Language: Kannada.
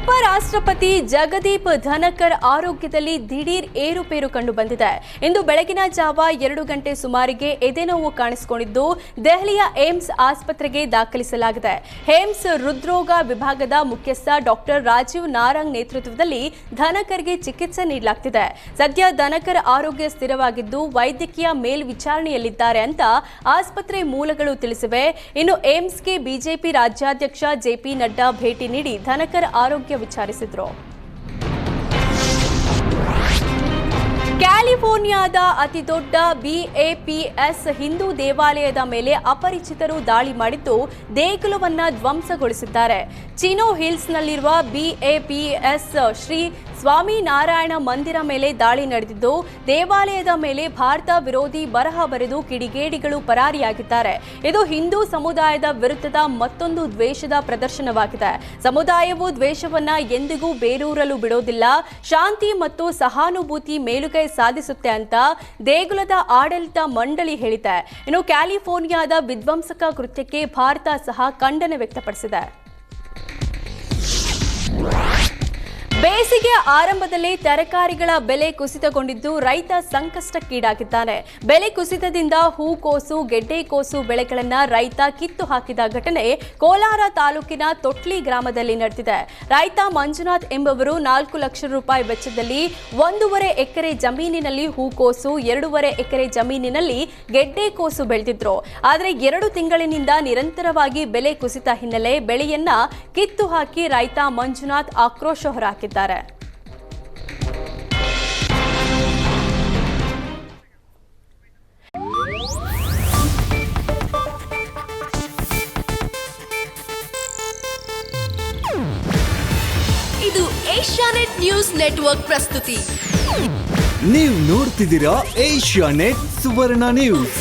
ಉಪರಾಷ್ಟ್ರಪತಿ ಜಗದೀಪ್ ಧನಕರ್ ಆರೋಗ್ಯದಲ್ಲಿ ದಿಢೀರ್ ಏರುಪೇರು ಕಂಡು ಬಂದಿದೆ. ಇಂದು ಬೆಳಗಿನ ಜಾವ 2 ಗಂಟೆ ಸುಮಾರಿಗೆ ಎದೆನೋವು ಕಾಣಿಸಿಕೊಂಡಿದ್ದು ದೆಹಲಿಯ ಏಮ್ಸ್ ಆಸ್ಪತ್ರೆಗೆ ದಾಖಲಿಸಲಾಗಿದೆ. ಏಮ್ಸ್ ಹೃದ್ರೋಗ ವಿಭಾಗದ ಮುಖ್ಯಸ್ಥ ಡಾಕ್ಟರ್ ರಾಜೀವ್ ನಾರಂಗ್ ನೇತೃತ್ವದಲ್ಲಿ ಧನಕರ್ಗೆ ಚಿಕಿತ್ಸೆ ನೀಡಲಾಗುತ್ತಿದೆ. ಸದ್ಯ ಧನಕರ್ ಆರೋಗ್ಯ ಸ್ಥಿರವಾಗಿದ್ದು ವೈದ್ಯಕೀಯ ಮೇಲ್ವಿಚಾರಣೆಯಲ್ಲಿದ್ದಾರೆ ಅಂತ ಆಸ್ಪತ್ರೆ ಮೂಲಗಳು ತಿಳಿಸಿವೆ. ಇನ್ನು ಏಮ್ಸ್ಗೆ ಬಿಜೆಪಿ ರಾಜ್ಯಾಧ್ಯಕ್ಷ ಜೆಪಿ ನಡ್ಡಾ ಭೇಟಿ ನೀಡಿ ಧನಕರ್ ಆರೋಗ್ಯ ವಿಚಾರಿಸಿದ್ರು. ಕ್ಯಾಲಿಫೋರ್ನಿಯಾದ ಅತಿದೊಡ್ಡ BAPS ಹಿಂದೂ ದೇವಾಲಯದ ಮೇಲೆ ಅಪರಿಚಿತರು ದಾಳಿ ಮಾಡಿದ್ದು ದೇಗುಲವನ್ನ ಧ್ವಂಸಗೊಳಿಸಿದ್ದಾರೆ. ಚಿನೋ ಹಿಲ್ಸ್ನಲ್ಲಿರುವ BAPS ಶ್ರೀ ಸ್ವಾಮಿನಾರಾಯಣ ಮಂದಿರ ಮೇಲೆ ದಾಳಿ ನಡೆದಿದ್ದು ದೇವಾಲಯದ ಮೇಲೆ ಭಾರತ ವಿರೋಧಿ ಬರಹ ಬರೆದು ಕಿಡಿಗೇಡಿಗಳು ಪರಾರಿಯಾಗಿದ್ದಾರೆ. ಇದು ಹಿಂದೂ ಸಮುದಾಯದ ವಿರುದ್ಧದ ಮತ್ತೊಂದು ದ್ವೇಷದ ಪ್ರದರ್ಶನವಾಗಿದೆ. ಸಮುದಾಯವು ದ್ವೇಷವನ್ನ ಎಂದಿಗೂ ಬೇರೂರಲು ಬಿಡೋದಿಲ್ಲ, ಶಾಂತಿ ಮತ್ತು ಸಹಾನುಭೂತಿ ಮೇಲುಗೈ ಸಾಧಿಸುತ್ತೆ ಅಂತ ದೇಗುಲದ ಆಡಳಿತ ಮಂಡಳಿ ಹೇಳಿದೆ. ಇನ್ನು ಕ್ಯಾಲಿಫೋರ್ನಿಯಾದ ವಿಧ್ವಂಸಕ ಕೃತ್ಯಕ್ಕೆ ಭಾರತ ಸಹ ಖಂಡನೆ ವ್ಯಕ್ತಪಡಿಸಿದೆ. ಬೇಸಿಗೆ ಆರಂಭದಲ್ಲಿ ತರಕಾರಿಗಳ ಬೆಲೆ ಕುಸಿತಗೊಂಡಿದ್ದು ರೈತ ಸಂಕಷ್ಟಕ್ಕೀಡಾಗಿದ್ದಾನೆ. ಬೆಲೆ ಕುಸಿತದಿಂದ ಹೂಕೋಸು, ಗೆಡ್ಡೆಕೋಸು ಬೆಳೆಗಳನ್ನು ರೈತ ಕಿತ್ತು ಹಾಕಿದ ಘಟನೆ ಕೋಲಾರ ತಾಲೂಕಿನ ತೊಟ್ಲಿ ಗ್ರಾಮದಲ್ಲಿ ನಡೆದಿದೆ. ರೈತ ಮಂಜುನಾಥ್ ಎಂಬುವರು 4 ಲಕ್ಷ ರೂಪಾಯಿ ವೆಚ್ಚದಲ್ಲಿ 1.5 ಎಕರೆ ಜಮೀನಿನಲ್ಲಿ ಹೂಕೋಸು, 2.5 ಎಕರೆ ಜಮೀನಿನಲ್ಲಿ ಗೆಡ್ಡೆಕೋಸು ಬೆಳೆದಿದ್ರು. ಆದರೆ 2 ತಿಂಗಳಿನಿಂದ ನಿರಂತರವಾಗಿ ಬೆಲೆ ಕುಸಿತ ಹಿನ್ನೆಲೆ ಬೆಳೆಯನ್ನ ಕಿತ್ತು ಹಾಕಿ ರೈತ ಮಂಜುನಾಥ್ ಆಕ್ರೋಶ ಹೊರಹಾಕಿದ್ದಾರೆ. ಇದು ಏಷ್ಯಾನೆಟ್ ನ್ಯೂಸ್ ನೆಟ್ವರ್ಕ್ ಪ್ರಸ್ತುತಿ. ನೀವು ನೋಡ್ತಿದ್ದೀರಾ ಏಷ್ಯಾನೆಟ್ ಸುವರ್ಣ ನ್ಯೂಸ್.